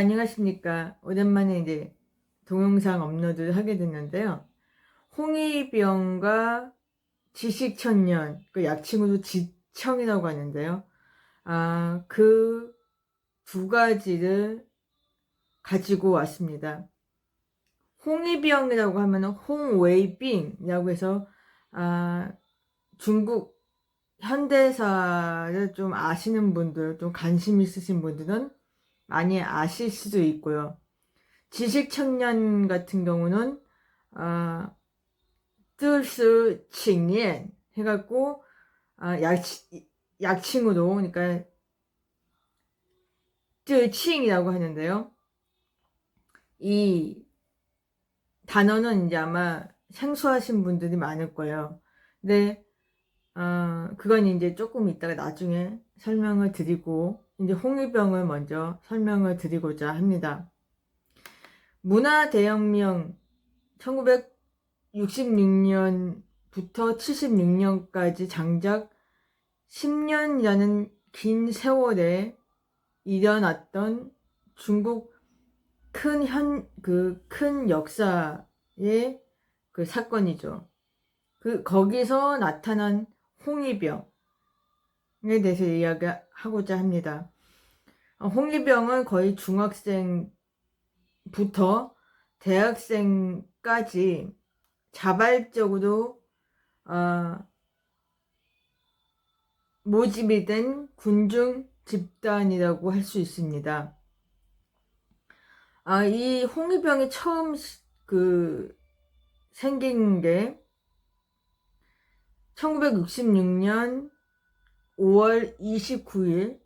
안녕하십니까. 오랜만에 이제 동영상 업로드를 하게 됐는데요. 홍위병과 지식천년, 그 약칭으로 지청이라고 하는데요. 그 두 가지를 가지고 왔습니다. 홍위병이라고 하면 홍웨이빙이라고 해서 중국 현대사를 좀 아시는 분들, 좀 관심 있으신 분들은 많이 아실 수도 있고요. 지식청년 같은 경우는 뜨스칭옌 해갖고 약칭으로, 그러니까 뜨칭이라고 하는데요. 이 단어는 이제 아마 생소하신 분들이 많을 거예요. 근데 그건 이제 조금 이따가 나중에 설명을 드리고, 이제 홍위병을 먼저 설명을 드리고자 합니다. 문화대혁명 1966년부터 76년까지 장작 10년이라는 긴 세월에 일어났던 중국 큰 역사의 그 사건이죠. 거기서 나타난 홍위병에 대해서 이야기하고자 합니다. 홍위병은 거의 중학생부터 대학생까지 자발적으로 모집이 된 군중 집단이라고 할 수 있습니다. 이 홍위병이 처음 생긴 게 1966년 5월 29일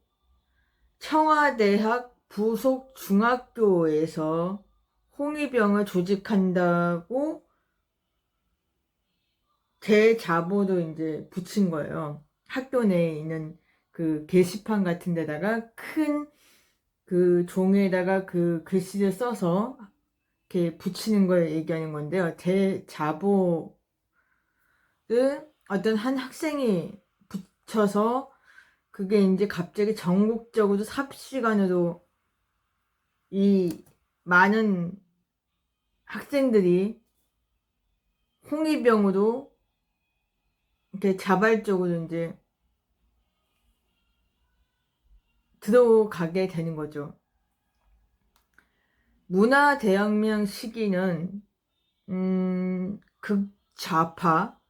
청와대학 부속 중학교에서 홍위병을 조직한다고 대자보도 이제 붙인 거예요. 학교 내에 있는 그 게시판 같은 데다가 큰 그 종에다가 그 글씨를 써서 이렇게 붙이는 걸 얘기하는 건데요. 대자보를 어떤 한 학생이 붙여서 그게 이제 갑자기 전국적으로 삽시간으로 이 많은 학생들이 홍위병으로 이렇게 자발적으로 이제 들어가게 되는 거죠. 문화대혁명 시기는 극좌파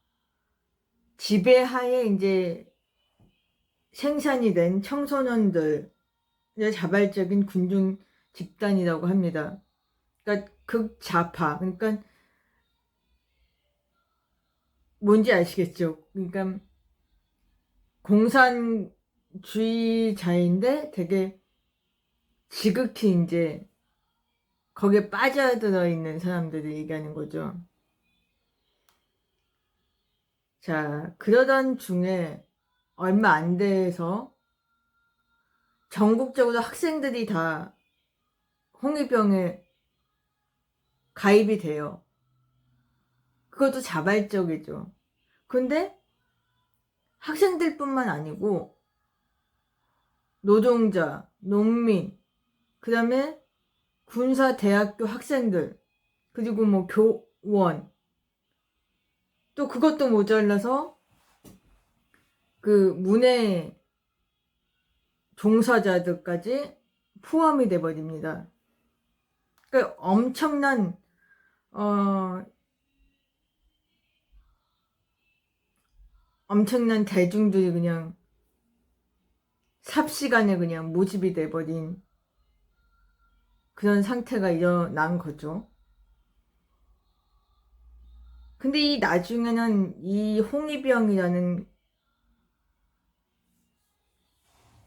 지배하에 이제 생산이 된 청소년들의 자발적인 군중 집단이라고 합니다. 그러니까 극좌파, 그러니까 뭔지 아시겠죠? 그러니까 공산주의자인데 되게 지극히 이제 거기에 빠져들어 있는 사람들을 얘기하는 거죠. 자, 그러던 중에 얼마 안 돼서 전국적으로 학생들이 다 홍위병에 가입이 돼요. 그것도 자발적이죠. 근데 학생들뿐만 아니고 노동자, 농민, 그 다음에 군사대학교 학생들, 그리고 뭐 교원, 또 그것도 모자라서 그 문해 종사자들까지 포함이 돼버립니다. 그러니까 엄청난 대중들이 그냥 삽시간에 그냥 모집이 돼버린 그런 상태가 일어난 거죠. 근데 이 나중에는 이 홍위병이라는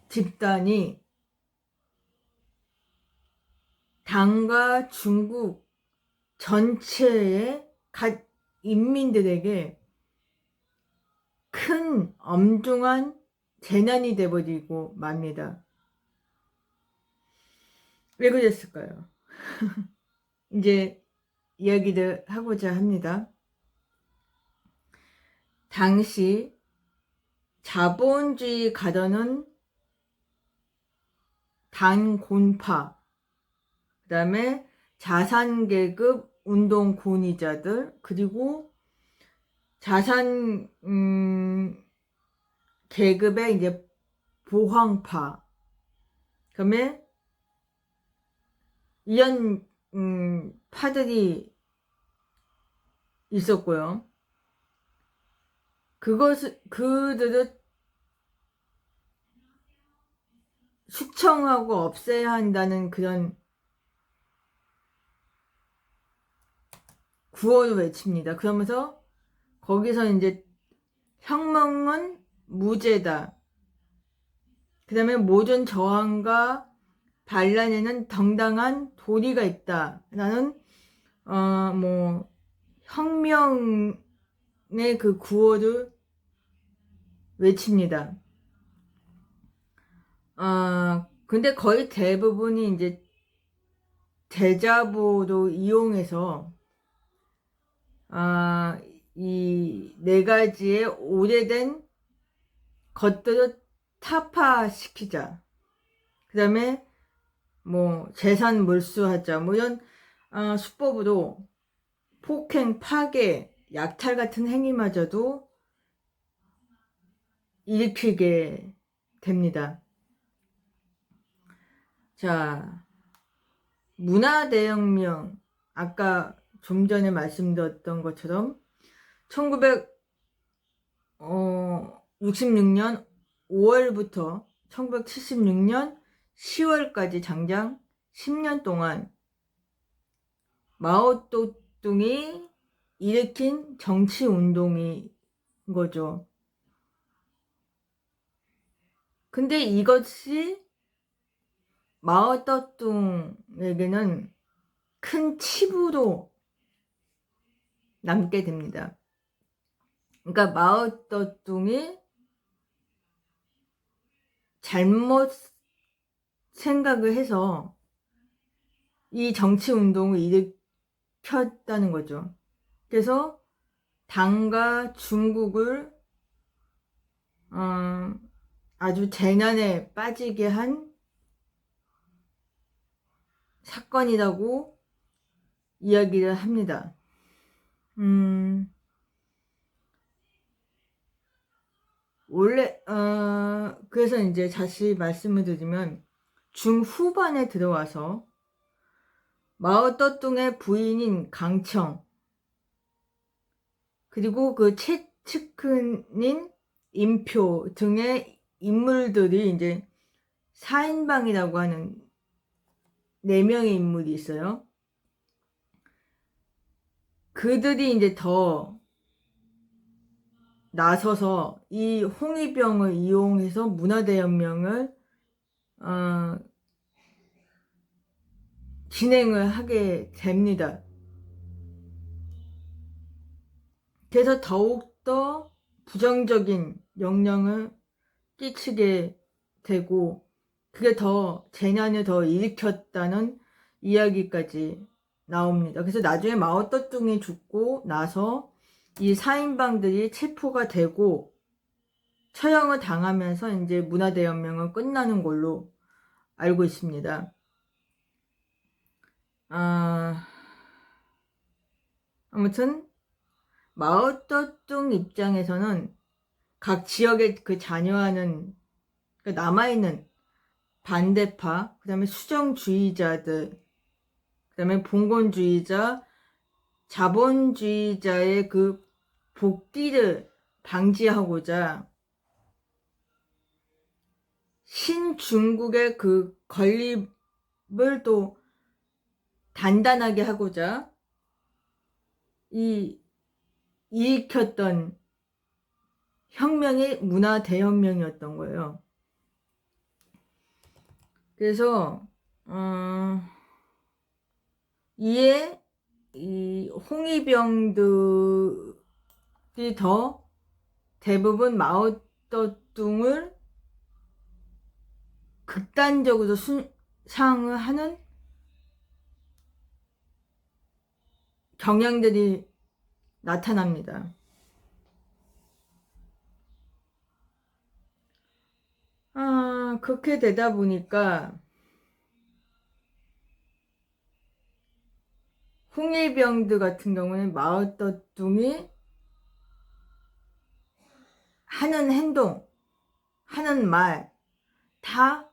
집단이 당과 중국 전체의 인민들에게 큰 엄중한 재난이 돼버리고 맙니다. 왜 그랬을까요? 이제 이야기를 하고자 합니다. 당시 자본주의 가더는 단곤파, 그다음에 자산계급 운동 권위자들, 그리고 자산 계급의 이제 보황파, 그다음에 이런 파들이 있었고요. 그들을 숙청하고 없애야 한다는 그런 구호를 외칩니다. 그러면서 거기서 이제 혁명은 무죄다. 그 다음에 모든 저항과 반란에는 정당한 도리가 있다. 라는 뭐 혁명의 그 구호를 외칩니다. 근데 거의 대부분이 이제 대자보로 이용해서 이 네 가지의 오래된 것들을 타파시키자. 그 다음에 뭐 재산 몰수하자. 뭐 이런 수법으로 폭행, 파괴, 약탈 같은 행위마저도 일으키게 됩니다. 자, 문화대혁명, 아까 좀 전에 말씀드렸던 것처럼 1966년 5월부터 1976년 10월까지 장장 10년 동안 마오쩌둥이 일으킨 정치운동인 거죠. 근데 이것이 마오쩌둥에게는 큰 치부로 남게 됩니다. 그러니까 마오쩌둥이 잘못 생각을 해서 이 정치운동을 일으켰다는 거죠. 그래서 당과 중국을 아주 재난에 빠지게 한 사건이라고 이야기를 합니다. 원래 그래서 이제 다시 말씀을 드리면 중후반에 들어와서 마오쩌둥의 부인인 강청, 그리고 그 최측근인 임표 등의 인물들이 이제 4인방이라고 하는 4명의 인물이 있어요. 그들이 이제 더 나서서 이 홍위병을 이용해서 문화대혁명을 진행을 하게 됩니다. 그래서 더욱더 부정적인 영향을 끼치게 되고 그게 더 재난을 더 일으켰다는 이야기까지 나옵니다. 그래서 나중에 마오쩌둥이 죽고 나서 이 4인방들이 체포가 되고 처형을 당하면서 이제 문화대혁명은 끝나는 걸로 알고 있습니다. 아무튼 마오쩌둥 입장에서는 각 지역에 그 잔여하는 그 남아있는 반대파, 그 다음에 수정주의자들, 그 다음에 봉건주의자, 자본주의자의 그 복귀를 방지하고자 신중국의 그 건립을 또 단단하게 하고자 일으켰던 혁명이 문화대혁명이었던 거예요. 그래서 이에 이 홍위병들이 더 대부분 마오쩌둥을 극단적으로 순상을 하는 경향들이 나타납니다. 그렇게 되다 보니까 홍일병들 같은 경우는 마오쩌둥이 하는 행동, 하는 말 다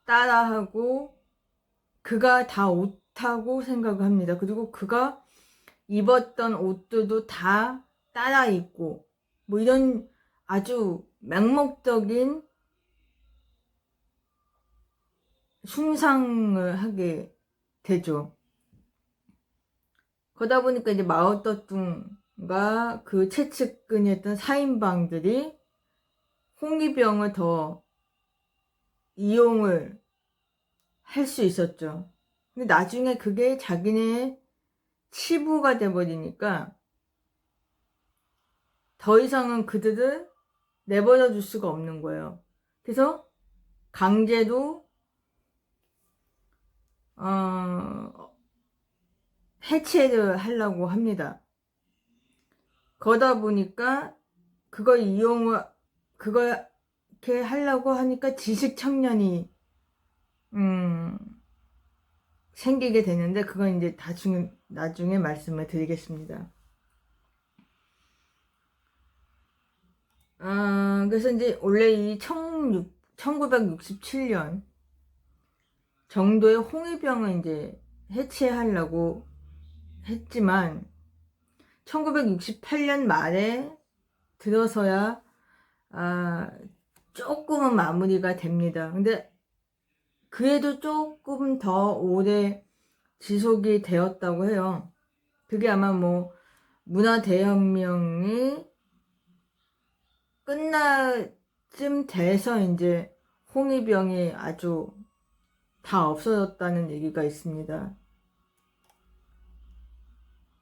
따라하고 그가 다 옳다고 생각을 합니다. 그리고 그가 입었던 옷들도 다 따라 입고 뭐 이런 아주 맹목적인 숭상을 하게 되죠. 그러다 보니까 이제 마오쩌둥과 그 최측근이었던 사인방들이 홍위병을 더 이용을 할 수 있었죠. 근데 나중에 그게 자기네 치부가 돼버리니까 더 이상은 그들을 내버려 둘 수가 없는 거예요. 그래서 강제로 해체를 하려고 합니다. 그러다 보니까 그걸 이렇게 하려고 하니까 지식 청년이 생기게 되는데 그건 이제 나중에 말씀을 드리겠습니다. 그래서 이제 원래 이 1967년 정도의 홍위병을 이제 해체하려고 했지만 1968년 말에 들어서야 조금은 마무리가 됩니다. 근데 그래도 조금 더 오래 지속이 되었다고 해요. 그게 아마 뭐 문화대혁명이 끝날쯤 돼서 이제 홍위병이 아주 다 없어졌다는 얘기가 있습니다.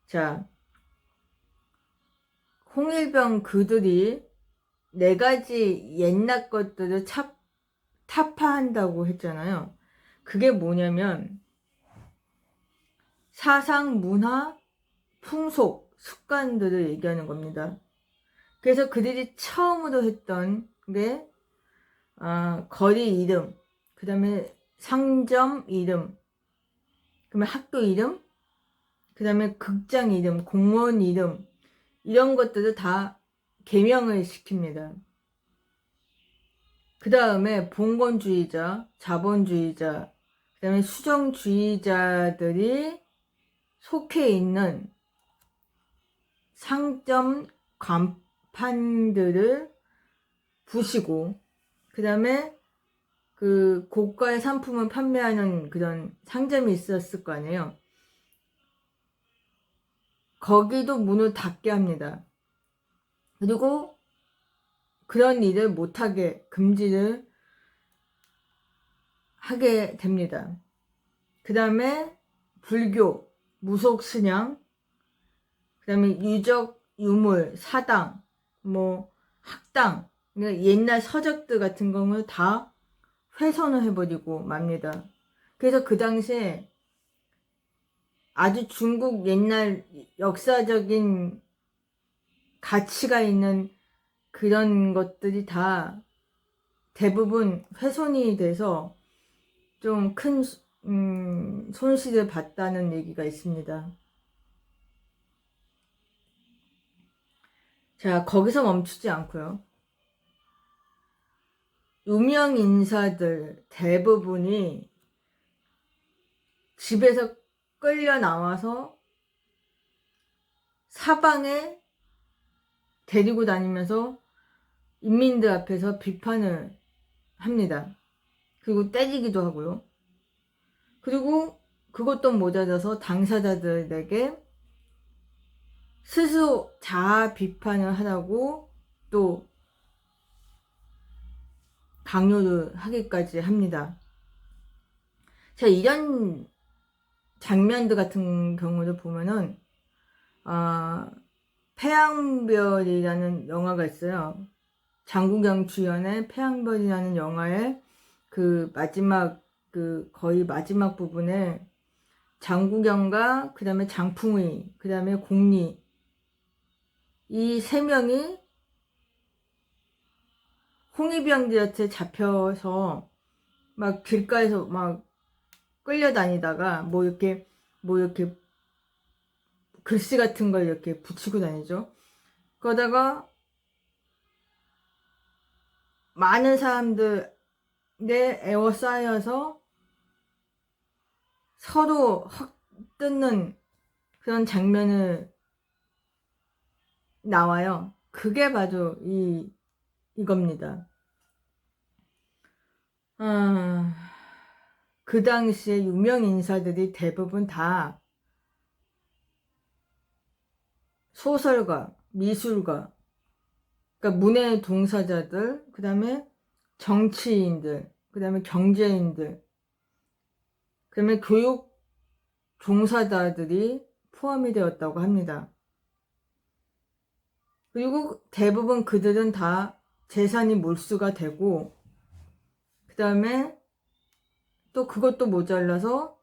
자, 홍일병 그들이 4가지 옛날 것들을 타파한다고 했잖아요. 그게 뭐냐면 사상, 문화, 풍속, 습관들을 얘기하는 겁니다. 그래서 그들이 처음으로 했던 게 거리 이름, 그 다음에 상점 이름, 그다음에 학교 이름, 그 다음에 극장 이름, 공원 이름 이런 것들을 다 개명을 시킵니다. 그 다음에 봉건주의자, 자본주의자, 그 다음에 수정주의자들이 속해 있는 상점 간판들을 부시고, 그 다음에 그 고가의 상품을 판매하는 그런 상점이 있었을 거 아니에요. 거기도 문을 닫게 합니다. 그리고 그런 일을 못하게 금지를 하게 됩니다. 그 다음에 불교, 무속신앙, 그 다음에 유적, 유물, 사당, 뭐 학당, 그러니까 옛날 서적들 같은 경우는 다 훼손을 해버리고 맙니다. 그래서 그 당시에 아주 중국 옛날 역사적인 가치가 있는 그런 것들이 다 대부분 훼손이 돼서 좀 큰 손실을 봤다는 얘기가 있습니다. 자, 거기서 멈추지 않고요. 유명 인사들 대부분이 집에서 끌려 나와서 사방에 데리고 다니면서 인민들 앞에서 비판을 합니다. 그리고 때리기도 하고요. 그리고 그것도 모자라서 당사자들에게 스스로 자아 비판을 하라고 또 강요를 하기까지 합니다. 자, 이런 장면들 같은 경우를 보면은 태양별이라는 영화가 있어요. 장국영 주연의 태양별이라는 영화의 그 마지막 거의 마지막 부분에 장국영과 그 다음에 장풍의 그 다음에 공리 이 3명이 홍위병들한테 잡혀서 막 길가에서 막 끌려다니다가 뭐 이렇게 글씨 같은 걸 이렇게 붙이고 다니죠. 그러다가 많은 사람들에 에워싸여서 서로 확 뜯는 그런 장면을 나와요. 그게 바로 이겁니다. 그 당시에 유명 인사들이 대부분 다 소설가, 미술가, 그러니까 문의 종사자들, 그 다음에 정치인들, 그 다음에 경제인들, 그 다음에 교육 종사자들이 포함이 되었다고 합니다. 그리고 대부분 그들은 다 재산이 몰수가 되고, 그 다음에 또 그것도 모자라서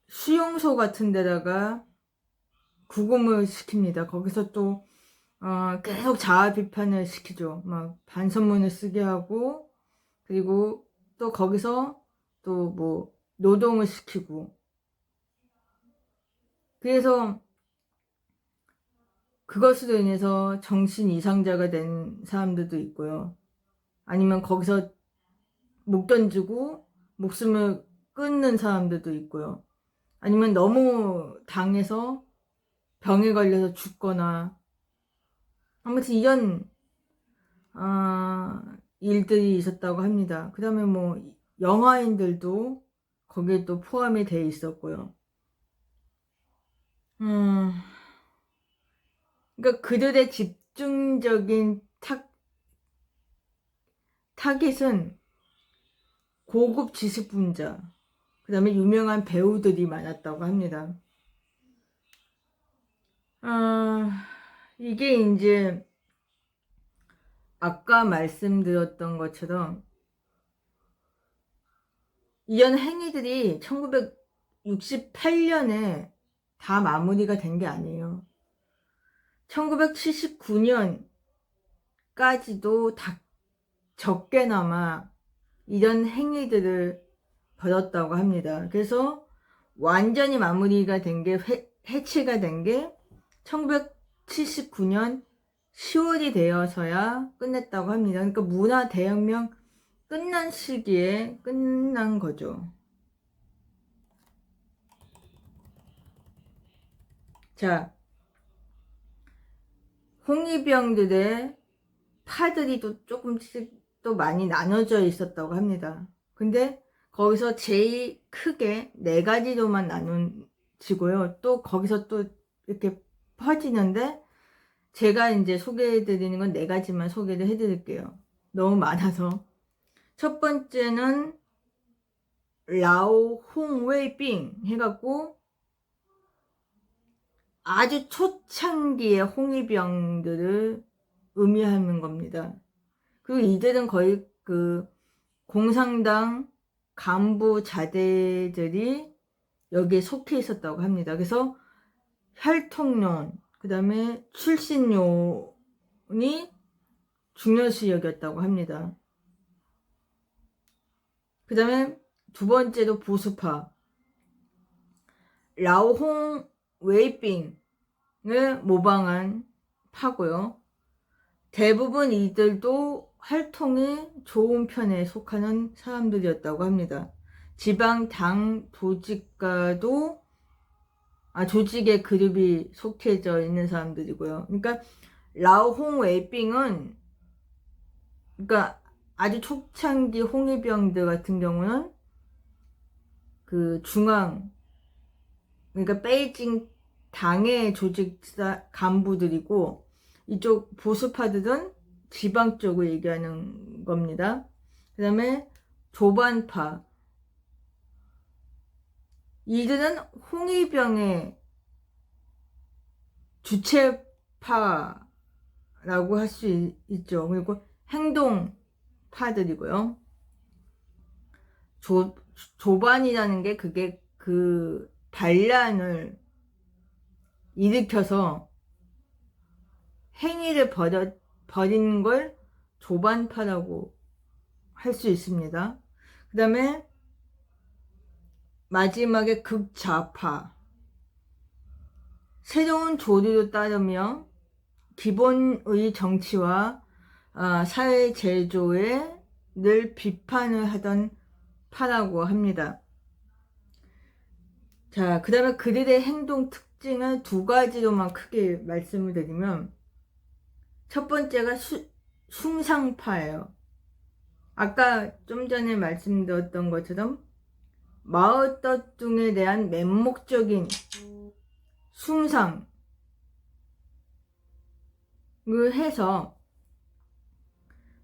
수용소 같은 데다가 구금을 시킵니다. 거기서 또 계속 자아 비판을 시키죠. 막 반성문을 쓰게 하고, 그리고 또 거기서 또 뭐 노동을 시키고. 그래서 그것으로 인해서 정신 이상자가 된 사람들도 있고요. 아니면 거기서 못 견디고 목숨을 끊는 사람들도 있고요. 아니면 너무 당해서 병에 걸려서 죽거나, 아무튼 이런 일들이 있었다고 합니다. 그 다음에 뭐 영화인들도 거기에 또 포함이 돼 있었고요. 그러니까 그들의 집중적인 타깃은 고급 지식분자, 그 다음에 유명한 배우들이 많았다고 합니다. 이게 이제 아까 말씀드렸던 것처럼 이런 행위들이 1968년에 다 마무리가 된 게 아니에요. 1979년까지도 다 적게나마 이런 행위들을 벌였다고 합니다. 그래서 완전히 마무리가 된 게, 해체가 된 게 1979년 10월이 되어서야 끝냈다고 합니다. 그러니까 문화 대혁명 끝난 시기에 끝난 거죠. 자, 홍위병들의 파들이 또 조금씩 또 많이 나눠져 있었다고 합니다. 근데 거기서 제일 크게 4가지로만 나눠지고요. 또 거기서 또 이렇게 퍼지는데, 제가 이제 소개해드리는 건 4가지만 소개를 해드릴게요. 너무 많아서. 첫 번째는 라오 홍웨이빙 해갖고 아주 초창기의 홍위병들을 의미하는 겁니다. 그리고 이들은 거의 그 공산당 간부 자대들이 여기에 속해 있었다고 합니다. 그래서 혈통론, 그 다음에 출신론이 중요시 여겼다고 합니다. 그 다음에 두 번째로 보수파, 라오홍 웨이빙을 모방한 파고요. 대부분 이들도 활동이 좋은 편에 속하는 사람들이었다고 합니다. 지방 당 조직과도 조직의 그룹이 속해져 있는 사람들이고요. 그러니까 라오홍 웨이빙은, 그러니까 아주 초창기 홍위병들 같은 경우는 그 그러니까 베이징 당의 조직사 간부들이고, 이쪽 보수파들은 지방 쪽을 얘기하는 겁니다. 그 다음에 조반파, 이들은 홍위병의 주체파라고 할 수 있죠. 그리고 행동파들이고요. 조반이라는 게 그게 그 반란을 일으켜서 행위를 벌이는 걸 조반파라고 할 수 있습니다. 그 다음에 마지막에 극좌파, 새로운 조류를 따르며 기본의 정치와 사회 제조에 늘 비판을 하던 파라고 합니다. 자, 그 다음에 그들의 행동 특징을 두 가지로만 크게 말씀을 드리면, 첫 번째가 숭상파예요. 아까 좀 전에 말씀드렸던 것처럼 마오쩌둥에 대한 맹목적인 숭상을 해서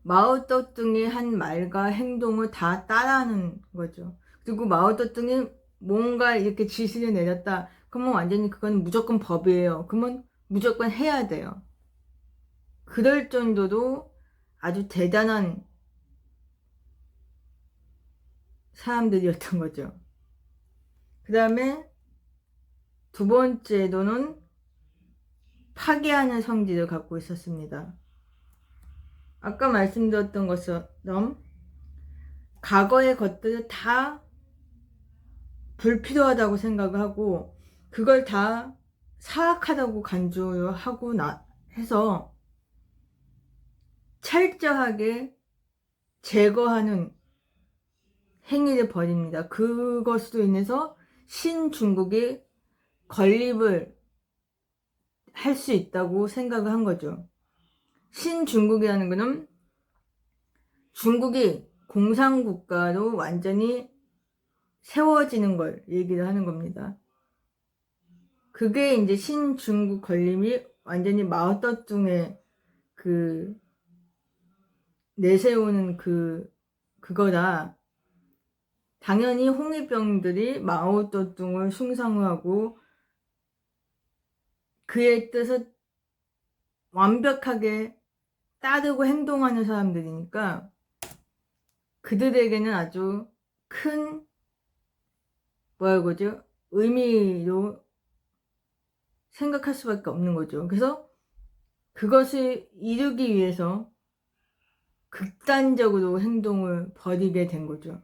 마오쩌둥이 한 말과 행동을 다 따라하는 거죠. 그리고 마오쩌둥이 뭔가 이렇게 지시를 내렸다. 그러면 완전히 그건 무조건 법이에요. 그러면 무조건 해야 돼요. 그럴 정도로 아주 대단한 사람들이었던 거죠. 그 다음에 두 번째로는 파괴하는 성질을 갖고 있었습니다. 아까 말씀드렸던 것처럼 과거의 것들을 다 불필요하다고 생각을 하고 그걸 다 사악하다고 간주하고 해서 철저하게 제거하는 행위를 벌입니다. 그것으로 인해서 신중국이 건립을 할 수 있다고 생각을 한 거죠. 신중국이라는 것은 중국이 공산국가로 완전히 세워지는 걸 얘기를 하는 겁니다. 그게 이제 신중국 건립이 완전히 마오쩌둥의 그 내세우는 그거다. 당연히 홍위병들이 마오쩌둥을 숭상하고 그의 뜻을 완벽하게 따르고 행동하는 사람들이니까 그들에게는 아주 큰 뭐라고죠? 의미로 생각할 수밖에 없는 거죠. 그래서 그것을 이루기 위해서 극단적으로 행동을 벌이게 된 거죠.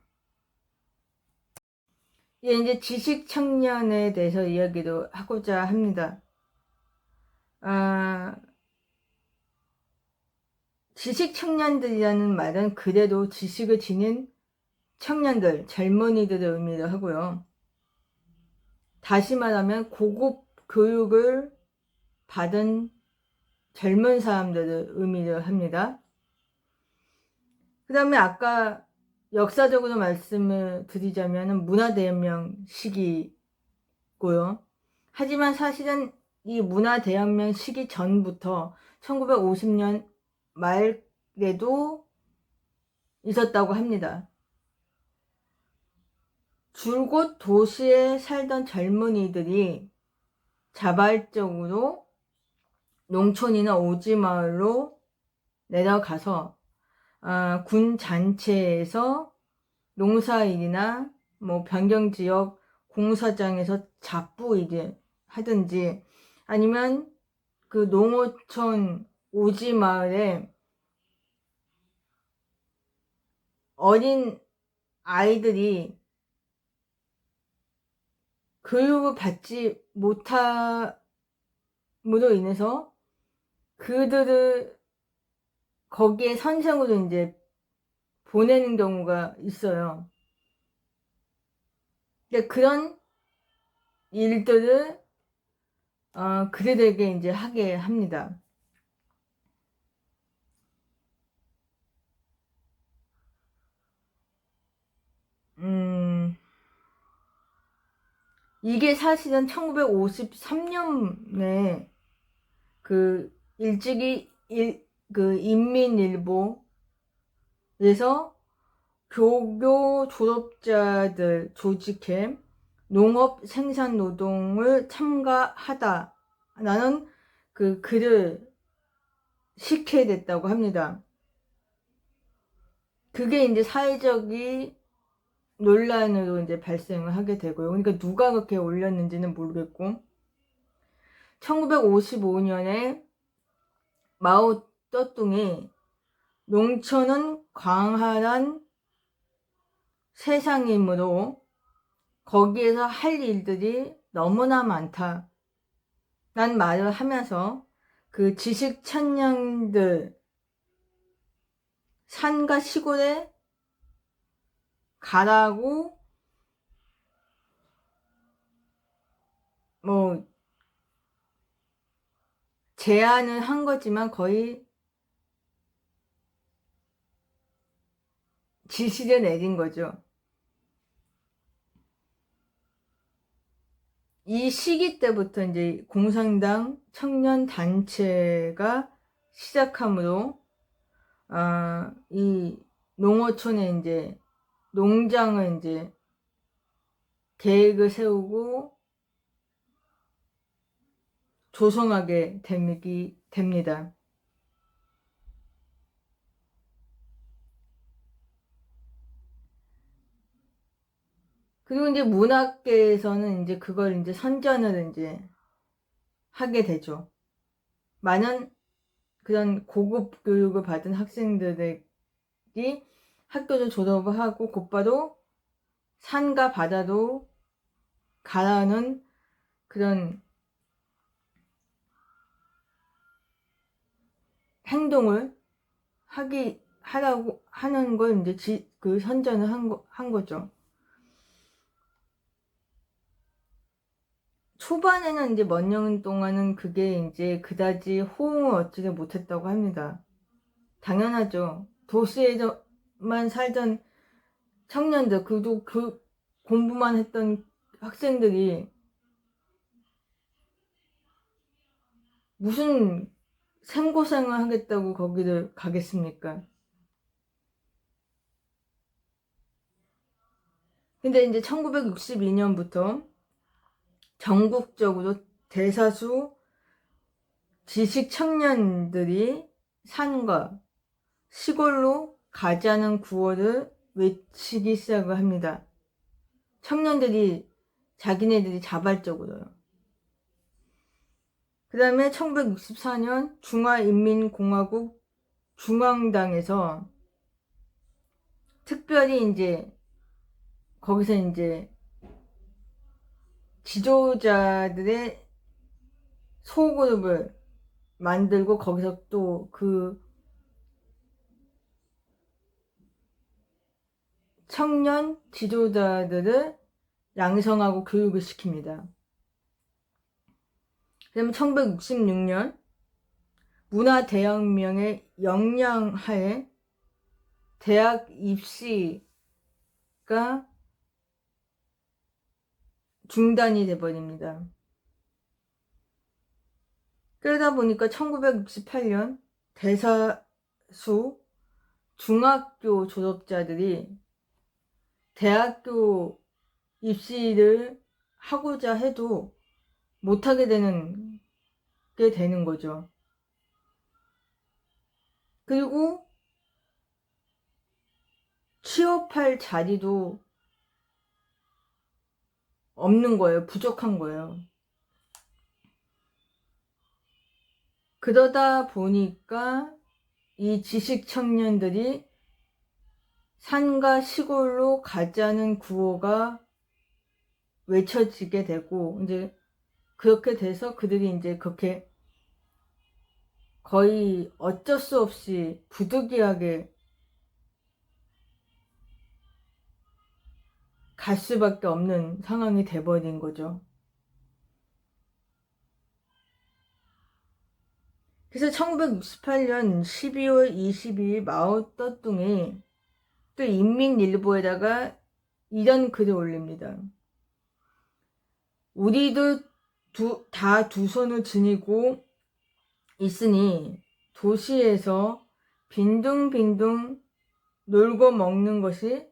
이제 지식 청년에 대해서 이야기도 하고자 합니다. 지식 청년들이라는 말은 그래도 지식을 지닌 청년들, 젊은이들의 의미를 하고요. 다시 말하면 고급 교육을 받은 젊은 사람들의 의미를 합니다. 그 다음에 아까 역사적으로 말씀을 드리자면 문화대혁명 시기고요. 하지만 사실은 이 문화대혁명 시기 전부터 1950년 말에도 있었다고 합니다. 줄곧 도시에 살던 젊은이들이 자발적으로 농촌이나 오지마을로 내려가서 군 잔치에서 농사일이나 변경지역 공사장에서 잡부일을 하든지 아니면 그 농어촌 오지마을에 어린 아이들이 교육을 받지 못함으로 인해서 그들을 거기에 선생으로 이제 보내는 경우가 있어요. 근데 그런 일들을 그들에게 이제 하게 합니다. 이게 사실은 1953년에 그 일찍이 그 인민일보에서 교교 졸업자들 조직해 농업 생산 노동을 참가하다라는 그 글을 시켜야 됐다고 합니다. 그게 이제 사회적인 논란으로 이제 발생을 하게 되고요. 그러니까 누가 그렇게 올렸는지는 모르겠고, 1955년에 마오쩌둥이 농촌은 광활한 세상이므로 거기에서 할 일들이 너무나 많다 난 말을 하면서 그 지식 청년들 산과 시골에 가라고 뭐 제안을 한 거지만 거의 지시를 내린 거죠. 이 시기 때부터 이제 공산당 청년 단체가 시작하므로 이 농어촌에 이제 농장을 이제 계획을 세우고 조성하게 됩니다. 그리고 이제 문학계에서는 이제 그걸 이제 선전을 이제 하게 되죠. 많은 그런 고급 교육을 받은 학생들이 학교를 졸업을 하고 곧바로 산과 바다로 가라는 그런 행동을 하라고 하는 걸 이제 그 선전을 한 거죠. 초반에는 이제 몇 년 동안은 그게 이제 그다지 호응을 얻지를 못했다고 합니다. 당연하죠. 도시에만 살던 청년들, 그 공부만 했던 학생들이 무슨 생고생을 하겠다고 거기를 가겠습니까? 근데 이제 1962년부터 전국적으로 대다수 지식 청년들이 산과 시골로 가자는 구호를 외치기 시작을 합니다. 청년들이 자기네들이 자발적으로요. 그 다음에 1964년 중화인민공화국 중앙당에서 특별히 이제 거기서 이제 지도자들의 소그룹을 만들고 거기서 또 그 청년 지도자들을 양성하고 교육을 시킵니다. 그 다음에 1966년 문화대혁명의 영향하에 대학 입시가 중단이 돼버립니다. 그러다 보니까 1968년 대다수 중학교 졸업자들이 대학교 입시를 하고자 해도 못하게 되는 거죠. 그리고 취업할 자리도 없는 거예요. 부족한 거예요. 그러다 보니까 이 지식 청년들이 산과 시골로 가자는 구호가 외쳐지게 되고, 이제 그렇게 돼서 그들이 이제 그렇게 거의 어쩔 수 없이 부득이하게 갈 수밖에 없는 상황이 돼버린 거죠. 그래서 1968년 12월 22일 마오쩌둥이 또 인민일보에다가 이런 글을 올립니다. 우리도 다 두 손을 지니고 있으니 도시에서 빈둥빈둥 놀고 먹는 것이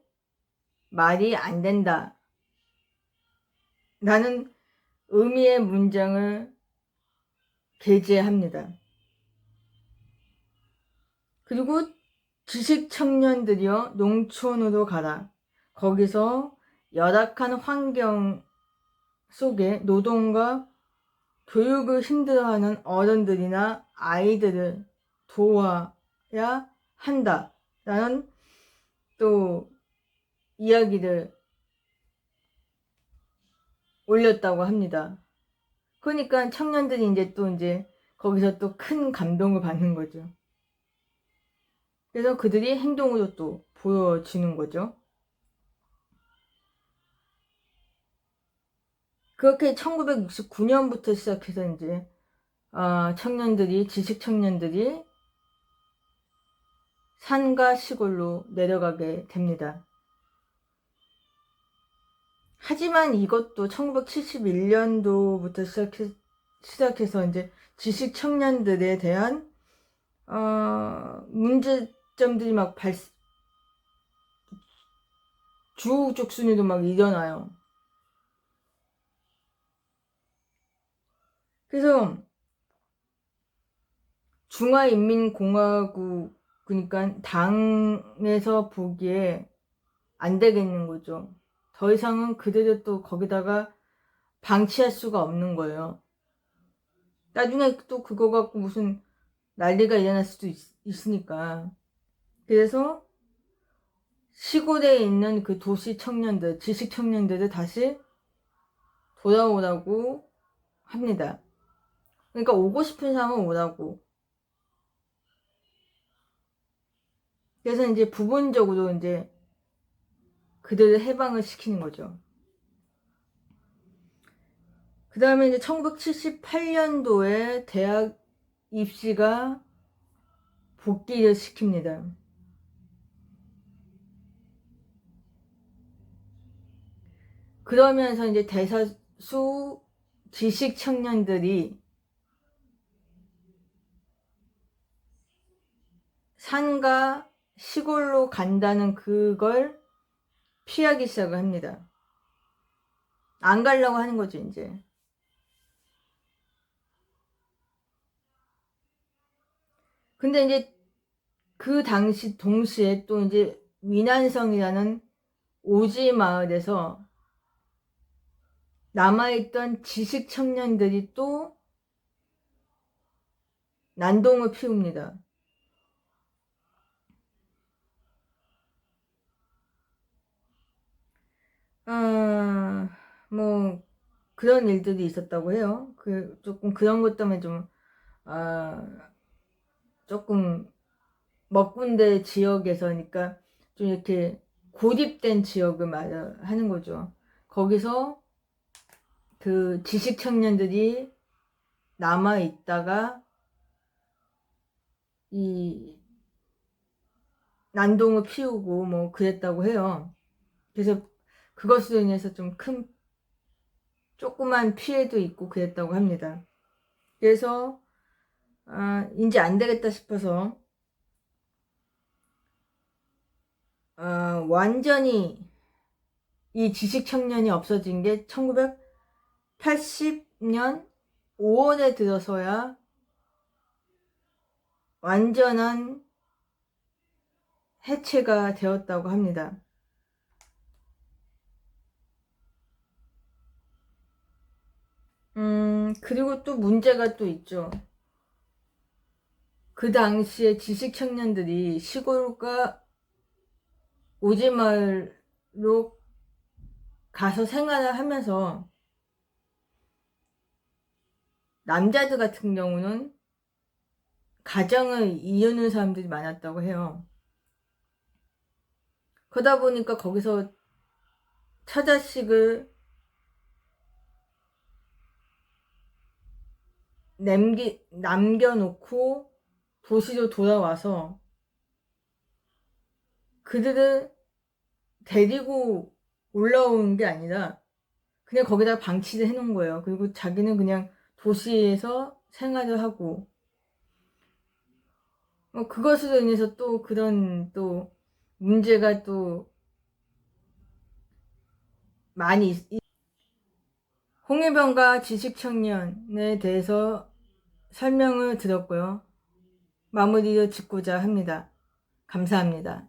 말이 안 된다. 라는 의미의 문장을 게재합니다. 그리고 지식 청년들이여 농촌으로 가라. 거기서 열악한 환경 속에 노동과 교육을 힘들어하는 어른들이나 아이들을 도와야 한다. 라는 또 이야기를 올렸다고 합니다. 그러니까 청년들이 이제 또 이제 거기서 또 큰 감동을 받는 거죠. 그래서 그들이 행동으로 또 보여지는 거죠. 그렇게 1969년부터 시작해서 이제 청년들이, 지식 청년들이 산과 시골로 내려가게 됩니다. 하지만 이것도 1971년도부터 시작해서 이제 지식 청년들에 대한 문제점들이 막 주옥죽순이도 막 일어나요. 그래서 중화인민공화국, 그러니까 당에서 보기에 안 되겠는 거죠. 더 이상은 그대로 또 거기다가 방치할 수가 없는 거예요. 나중에 또 그거 갖고 무슨 난리가 일어날 수도 있으니까. 그래서 시골에 있는 그 도시 청년들, 지식 청년들을 다시 돌아오라고 합니다. 그러니까 오고 싶은 사람은 오라고. 그래서 이제 부분적으로 이제 그들을 해방을 시키는 거죠. 그 다음에 이제 1978년도에 대학 입시가 복귀를 시킵니다. 그러면서 이제 대다수 지식 청년들이 산과 시골로 간다는 그걸 피하기 시작을 합니다. 안 가려고 하는 거죠, 이제. 근데 이제 그 당시 동시에 또 이제 위난성이라는 오지 마을에서 남아있던 지식 청년들이 또 난동을 피웁니다. 뭐 그런 일들이 있었다고 해요. 조금 그런 것 때문에 좀 조금 먹군데 지역에서니까 좀 이렇게 고립된 지역을 말하는 거죠. 거기서 그 지식 청년들이 남아 있다가 이 난동을 피우고 뭐 그랬다고 해요. 그래서 그것으로 인해서 좀 큰 조그만 피해도 있고 그랬다고 합니다. 그래서 이제 안 되겠다 싶어서 완전히 이 지식 청년이 없어진 게 1980년 5월에 들어서야 완전한 해체가 되었다고 합니다. 그리고 또 문제가 또 있죠. 그 당시에 지식 청년들이 시골과 오지마을로 가서 생활을 하면서 남자들 같은 경우는 가정을 이루는 사람들이 많았다고 해요. 그러다 보니까 거기서 처자식을 남겨놓고 도시로 돌아와서 그들을 데리고 올라오는 게 아니라 그냥 거기다 방치를 해놓은 거예요. 그리고 자기는 그냥 도시에서 생활을 하고 그것으로 인해서 또 그런 또 문제가 또 많이 홍해변과 지식청년에 대해서 설명을 드렸고요. 마무리를 짓고자 합니다. 감사합니다.